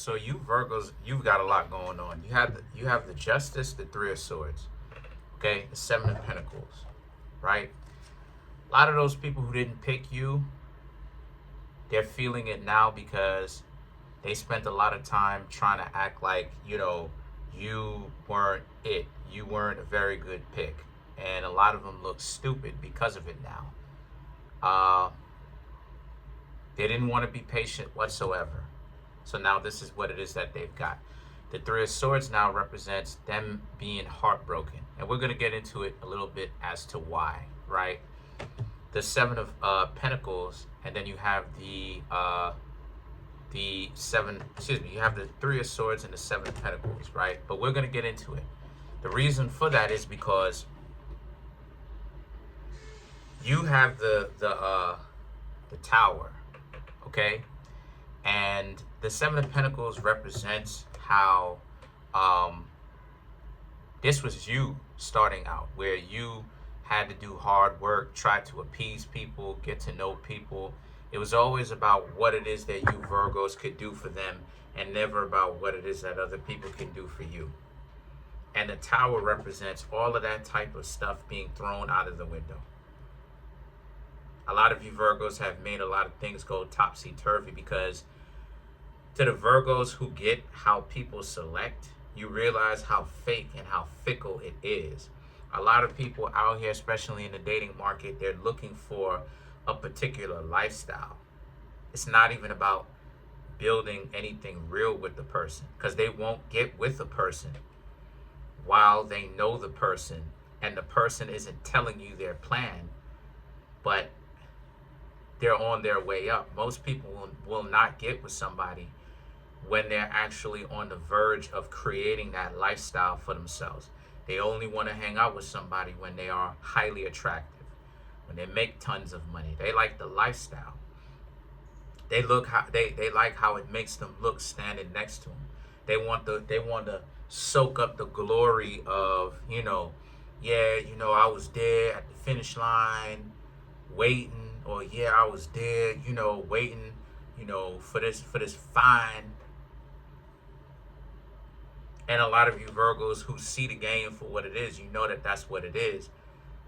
So you Virgos, you've got a lot going on. You have the Justice, the Three of Swords, okay, the Seven of Pentacles, right? A lot of those people who didn't pick you, they're feeling it now because they spent a lot of time trying to act like, you weren't it. You weren't a very good pick. And a lot of them look stupid because of it now. Uh, they didn't want to be patient whatsoever. So now this is what it is that they've got. The Three of Swords now represents them being heartbroken. And we're going to get into it a little bit as to why, right? The Seven of Pentacles, and then you have the you have the Three of Swords and the Seven of Pentacles, right? But we're going to get into it. The reason for that is because you have the Tower, okay? And the Seven of Pentacles represents how this was you starting out, where you had to do hard work, try to appease people, get to know people. It was always about what it is that you Virgos could do for them and never about what it is that other people can do for you. And the Tower represents all of that type of stuff being thrown out of the window. A lot of you Virgos have made a lot of things go topsy-turvy because to the Virgos who get how people select, you realize how fake and how fickle it is. A lot of people out here, especially in the dating market, they're looking for a particular lifestyle. It's not even about building anything real with the person, because they won't get with the person while they know the person and the person isn't telling you their plan, but they're on their way up. Most people will not get with somebody when they're actually on the verge of creating that lifestyle for themselves. They only want to hang out with somebody when they are highly attractive, when they make tons of money. They like the lifestyle. They like how it makes them look standing next to them. They want to soak up the glory of, I was there at the finish line waiting, or yeah, I was there, waiting, for this fine. And a lot of you Virgos who see the game for what it is, you know that that's what it is.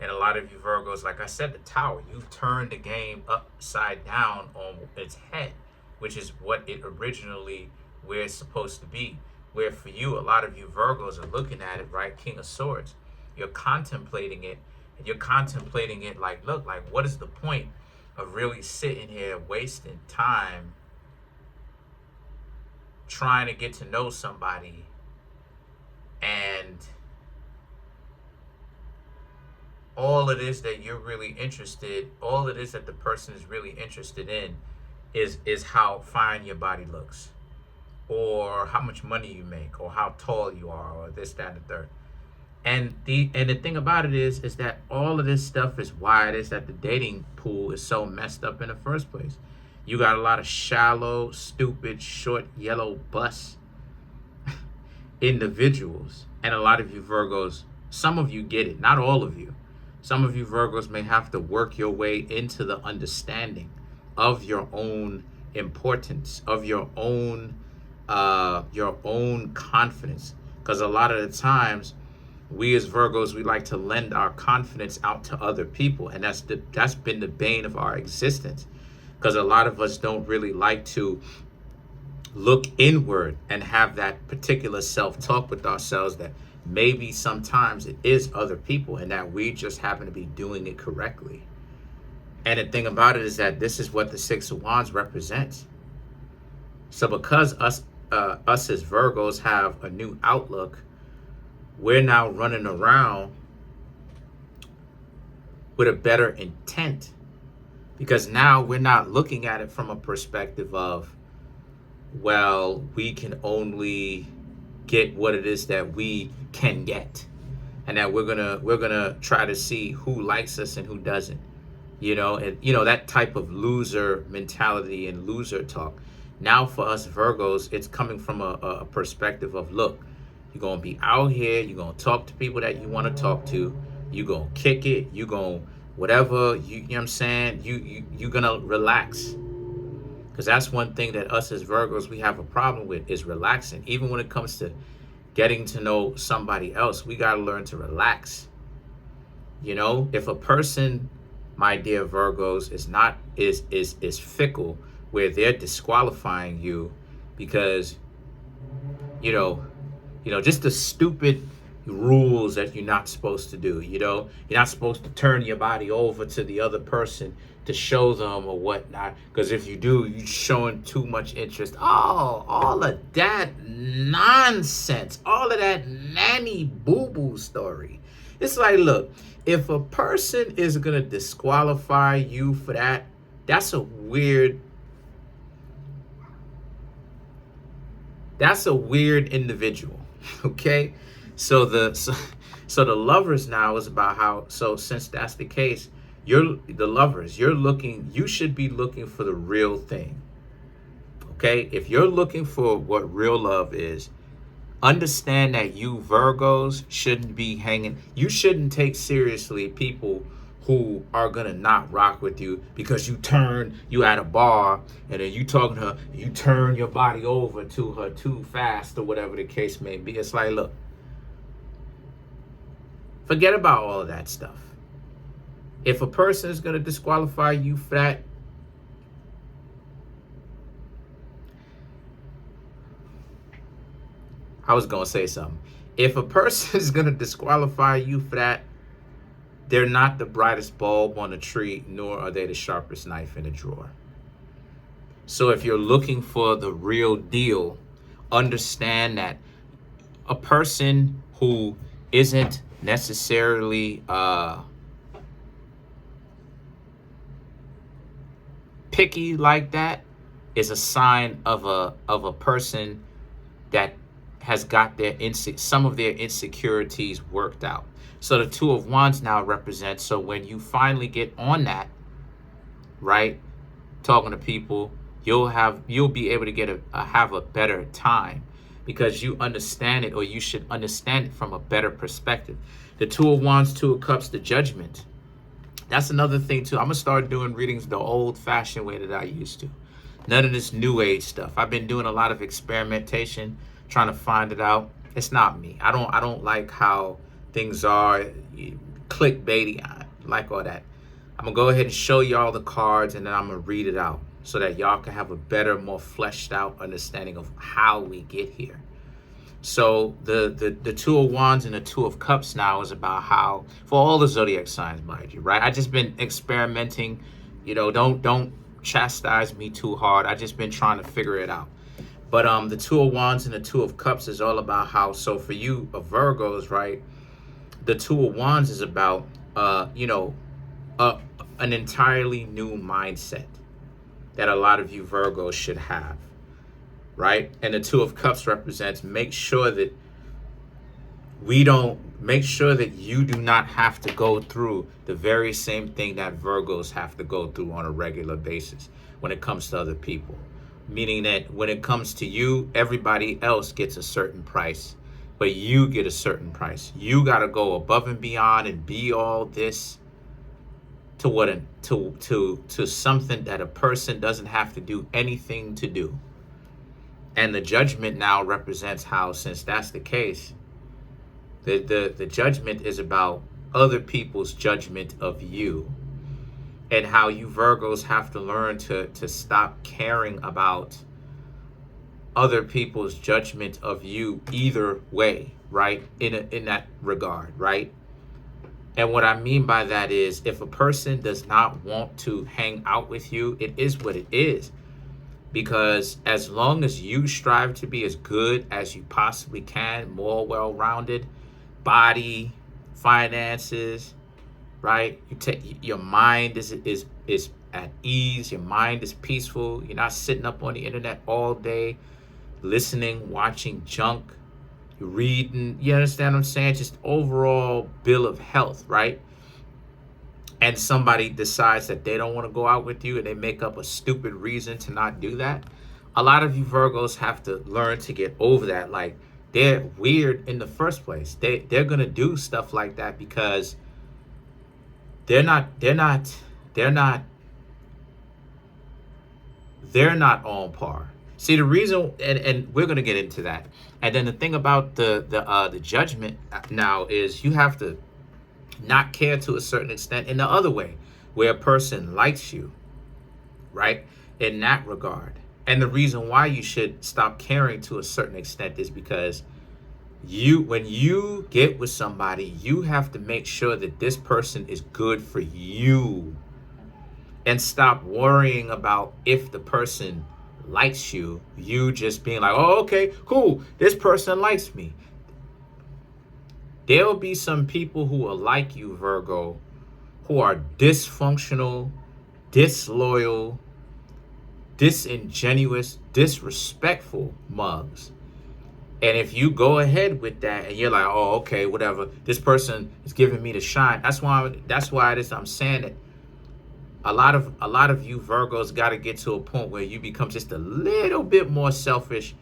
And a lot of you Virgos, like I said, the Tower, you've turned the game upside down on its head, which is what it originally, where it's supposed to be. Where for you, a lot of you Virgos are looking at it, right? King of Swords. You're contemplating it, and you're contemplating it like, look, like, what is the point of really sitting here wasting time trying to get to know somebody, and all it is that you're really interested, all it is that the person is really interested in is how fine your body looks, or how much money you make, or how tall you are, or this, that, and the third. And the thing about it is that all of this stuff is why it is that the dating pool is so messed up in the first place. You got a lot of shallow, stupid, short, yellow bus individuals. And a lot of you Virgos, some of you get it, not all of you. Some of you Virgos may have to work your way into the understanding of your own importance, of your own confidence. Because a lot of the times, we as Virgos, we like to lend our confidence out to other people, and that's been the bane of our existence. Because a lot of us don't really like to look inward and have that particular self-talk with ourselves, that maybe sometimes it is other people and that we just happen to be doing it correctly. And the thing about it is that this is what the Six of Wands represents. So because us as Virgos have a new outlook, we're now running around with a better intent, because now we're not looking at it from a perspective of, well, we can only get what it is that we can get, and that we're gonna try to see who likes us and who doesn't, and that type of loser mentality and loser talk. Now for us Virgos, it's coming from a perspective of, look, you're gonna be out here, you're gonna talk to people that you want to talk to, you're gonna kick it, you're gonna whatever, you know what I'm saying, you're gonna relax. Because that's one thing that us as Virgos, we have a problem with, is relaxing. Even when it comes to getting to know somebody else, we got to learn to relax. You know, if a person, my dear Virgos, is fickle, where they're disqualifying you because, you know, just the stupid rules that you're not supposed to do. You know, you're not supposed to turn your body over to the other person to show them or whatnot, because if you do, you're showing too much interest. Oh, all of that nonsense, all of that nanny boo-boo story. It's like, look, if a person is gonna disqualify you for that, that's a weird individual. Okay, so the lovers now is about how, so since that's the case, you're the lovers, you should be looking for the real thing. Okay, if you're looking for what real love is, understand that you Virgos shouldn't be hanging, you shouldn't take seriously people who are gonna not rock with you because you at a bar and then you talking to her, you turn your body over to her too fast or whatever the case may be. It's like, look, forget about all of that stuff. If a person is gonna disqualify you for that, I was gonna say something. If a person is gonna disqualify you for that, they're not the brightest bulb on the tree, nor are they the sharpest knife in the drawer. So if you're looking for the real deal, understand that a person who isn't necessarily picky like that is a sign of a person that has got some of their insecurities worked out. So the Two of Wands now represents, so when you finally get on that, right, talking to people, you'll be able to get have a better time because you understand it, or you should understand it from a better perspective. The Two of Wands, Two of Cups, the Judgment. That's another thing too. I'm gonna start doing readings the old-fashioned way that I used to. None of this new age stuff. I've been doing a lot of experimentation, trying to find it out. It's not me. I don't like how things are clickbaity. I like all that. I'm gonna go ahead and show y'all the cards, and then I'm gonna read it out so that y'all can have a better, more fleshed out understanding of how we get here. So the Two of Wands and the Two of Cups now is about how, for all the zodiac signs, mind you, right? I just been experimenting. You know, don't chastise me too hard. I just been trying to figure it out. But the Two of Wands and the Two of Cups is all about how, so for you Virgos, right, the Two of Wands is about an entirely new mindset that a lot of you Virgos should have, right? And the Two of Cups represents, make sure that you do not have to go through the very same thing that Virgos have to go through on a regular basis when it comes to other people. Meaning that when it comes to you, everybody else gets a certain price, but you get a certain price. You got to go above and beyond and be all this to something that a person doesn't have to do anything to do. And the Judgment now represents how, since that's the case, the Judgment is about other people's judgment of you, and how you Virgos have to learn to stop caring about other people's judgment of you either way, right? In that regard, right? And what I mean by that is, if a person does not want to hang out with you, it is what it is. Because as long as you strive to be as good as you possibly can, more well-rounded, body, finances, right? Your mind is at ease, your mind is peaceful, you're not sitting up on the internet all day, listening, watching junk, you're reading, you understand what I'm saying? Just overall bill of health, right? And somebody decides that they don't want to go out with you and they make up a stupid reason to not do that. A lot of you Virgos have to learn to get over that. Like, they're weird in the first place. They're gonna do stuff like that because they're not they're not on par. See, the reason, and we're going to get into that. And then the thing about the judgment now is you have to not care to a certain extent in the other way, where a person likes you, right? In that regard. And the reason why you should stop caring to a certain extent is because when you get with somebody, you have to make sure that this person is good for you, and stop worrying about if the person likes you. You just being like, oh, okay, cool, this person likes me. There will be some people who will like you, Virgo, who are dysfunctional, disloyal, disingenuous, disrespectful mugs. And if you go ahead with that and you're like, oh, okay, whatever, this person is giving me the shine. That's why it is I'm saying that a lot of you Virgos got to get to a point where you become just a little bit more selfish.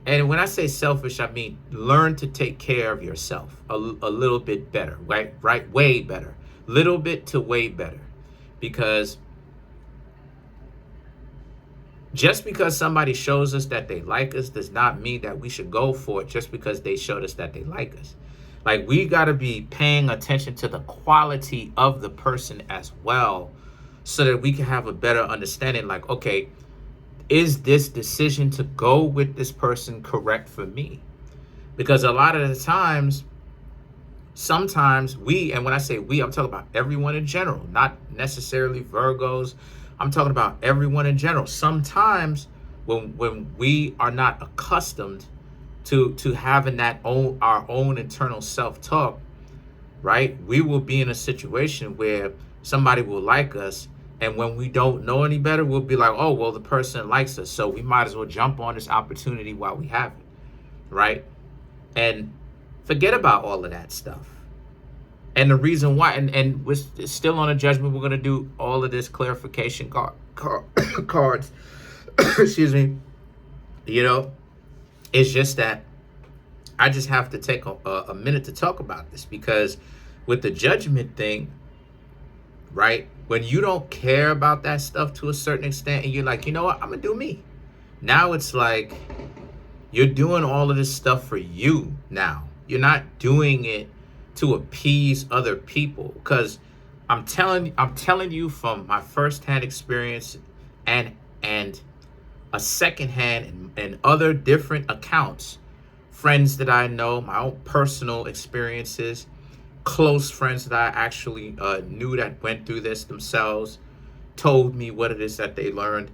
And when I say selfish, I mean learn to take care of yourself a little bit better, right? Way better. Little bit to way better. Because just because somebody shows us that they like us does not mean that we should go for it just because they showed us that they like us. Like, we got to be paying attention to the quality of the person as well, so that we can have a better understanding. Like, okay, is this decision to go with this person correct for me? Because a lot of the times, sometimes we, and when I say we, I'm talking about everyone in general, not necessarily Virgos. I'm talking about everyone in general. Sometimes when we are not accustomed to having our own internal self-talk, right? We will be in a situation where somebody will like us, and when we don't know any better, we'll be like, oh, well, the person likes us, so we might as well jump on this opportunity while we have it, right? And forget about all of that stuff. And the reason why, and we're still on a judgment, we're going to do all of this clarification cards, excuse me, it's just that I just have to take a minute to talk about this, because with the judgment thing, right, when you don't care about that stuff to a certain extent and you're like, you know what, I'm going to do me. Now it's like you're doing all of this stuff for you now. You're not doing it to appease other people, because I'm telling you from my firsthand experience and a secondhand and other different accounts, friends that I know, my own personal experiences, close friends that I actually knew that went through this themselves, told me what it is that they learned.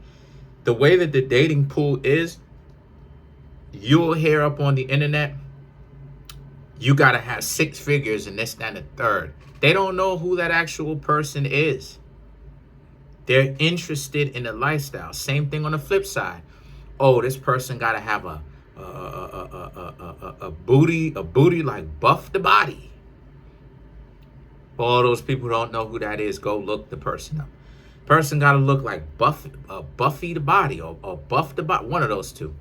The way that the dating pool is, you'll hear up on the internet, you got to have 6 figures and this, that, and the third. They don't know who that actual person is. They're interested in the lifestyle. Same thing on the flip side. Oh, this person got to have a booty like Buff the Body. For all those people who don't know who that is, go look the person up. Person got to look like Buffy the Body or Buff the Body, one of those two.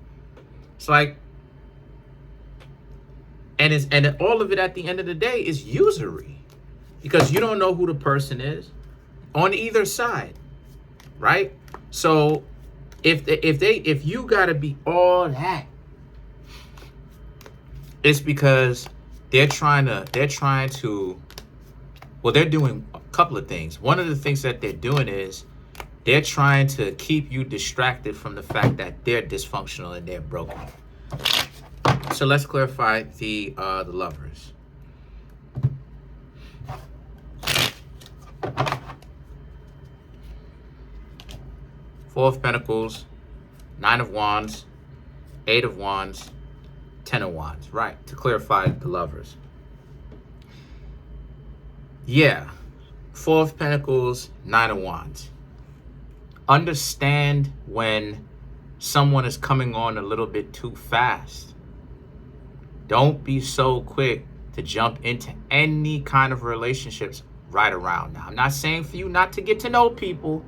It's like, and all of it at the end of the day is usury, because you don't know who the person is on either side, right? So if you got to be all that, it's because they're trying to, well, they're doing a couple of things. One of the things that they're doing is they're trying to keep you distracted from the fact that they're dysfunctional and they're broken. So let's clarify the lovers. Four of Pentacles, 9 of Wands, 8 of Wands, 10 of Wands. Right, to clarify the lovers. Yeah, 4 of Pentacles, 9 of Wands. Understand when someone is coming on a little bit too fast. Don't be so quick to jump into any kind of relationships right around now. I'm not saying for you not to get to know people.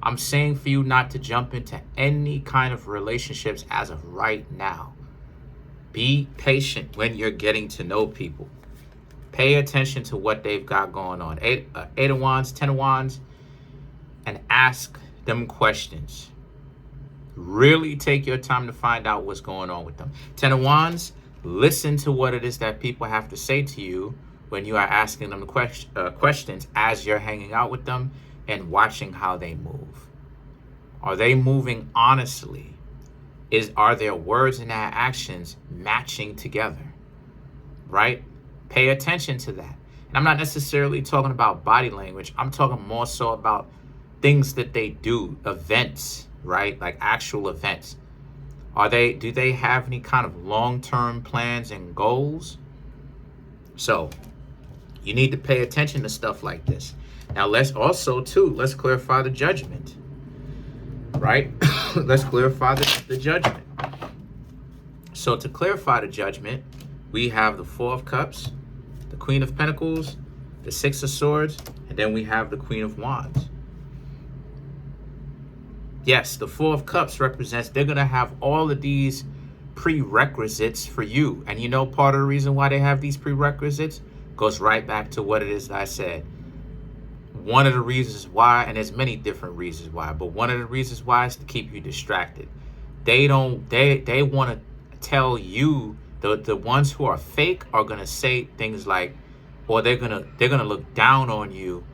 I'm saying for you not to jump into any kind of relationships as of right now. Be patient when you're getting to know people. Pay attention to what they've got going on. 8 of Wands, 10 of Wands, and ask them questions. Really take your time to find out what's going on with them. Ten of Wands, listen to what it is that people have to say to you when you are asking them questions as you're hanging out with them and watching how they move. Are they moving honestly? Are their words and their actions matching together? Right? Pay attention to that. And I'm not necessarily talking about body language. I'm talking more so about things that they do, events, right? Like actual events. Do they have any kind of long-term plans and goals? So you need to pay attention to stuff like this. Now let's clarify the judgment, right? Let's clarify the judgment. So to clarify the judgment, we have the Four of Cups, the Queen of Pentacles, the Six of Swords, and then we have the Queen of Wands. Yes, the Four of Cups represents they're going to have all of these prerequisites for you. And you know, part of the reason why they have these prerequisites goes right back to what it is that I said. One of the reasons why, and there's many different reasons why, but one of the reasons why is to keep you distracted. They want to tell you, the ones who are fake are going to say things like, or they're going to look down on you,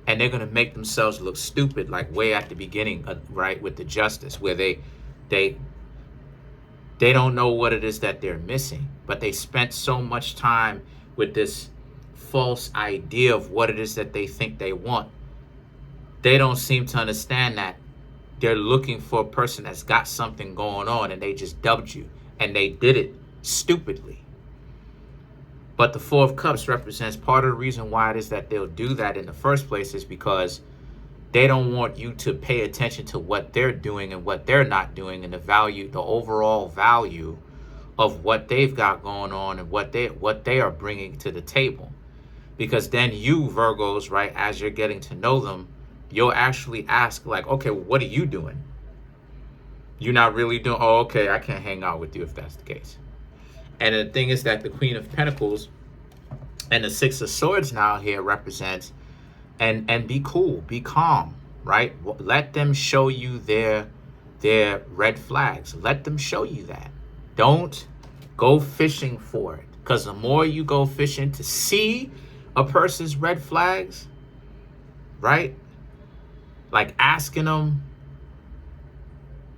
and they're going to make themselves look stupid, like way at the beginning, right, with the justice, where they don't know what it is that they're missing, but they spent so much time with this false idea of what it is that they think they want. They don't seem to understand that they're looking for a person that's got something going on, and they just dubbed you, and they did it stupidly. But the Four of Cups represents part of the reason why it is that they'll do that in the first place is because they don't want you to pay attention to what they're doing and what they're not doing, and the overall value of what they've got going on and what they are bringing to the table. Because then you, Virgos, right, as you're getting to know them, you'll actually ask, like, okay, well, what are you doing? You're not really doing, oh, okay, I can't hang out with you if that's the case. And the thing is that the Queen of Pentacles and the Six of Swords now here represents, and be cool, be calm, right? Let them show you their red flags. Let them show you that. Don't go fishing for it, because the more you go fishing to see a person's red flags, right? Like asking them,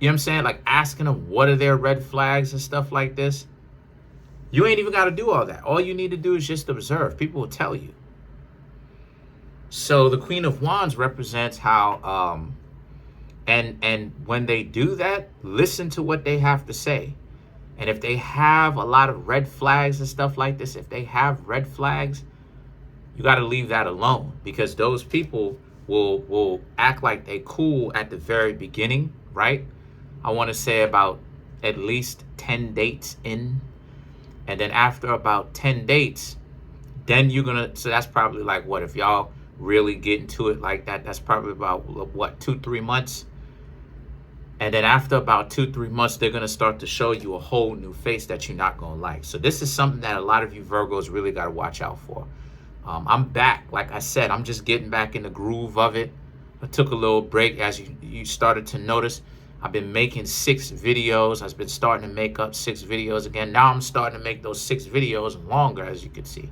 you know what I'm saying? Like asking them what are their red flags and stuff like this. You ain't even got to do all that. All you need to do is just observe. People will tell you. So the Queen of Wands represents how, and when they do that, listen to what they have to say. And if they have a lot of red flags and stuff like this, if they have red flags, you got to leave that alone, because those people will act like they cool at the very beginning, right? I want to say about at least 10 dates in. And then after about 10 dates, then you're going to, so that's probably like what, if y'all really get into it like that, that's probably about what, 2-3 months. And then after about 2-3 months, they're going to start to show you a whole new face that you're not going to like. So this is something that a lot of you Virgos really got to watch out for. I'm back. Like I said, I'm just getting back in the groove of it. I took a little break, as you started to notice. I've been making 6 videos. I've been starting to make up 6 videos again. Now I'm starting to make those 6 videos longer, as you can see.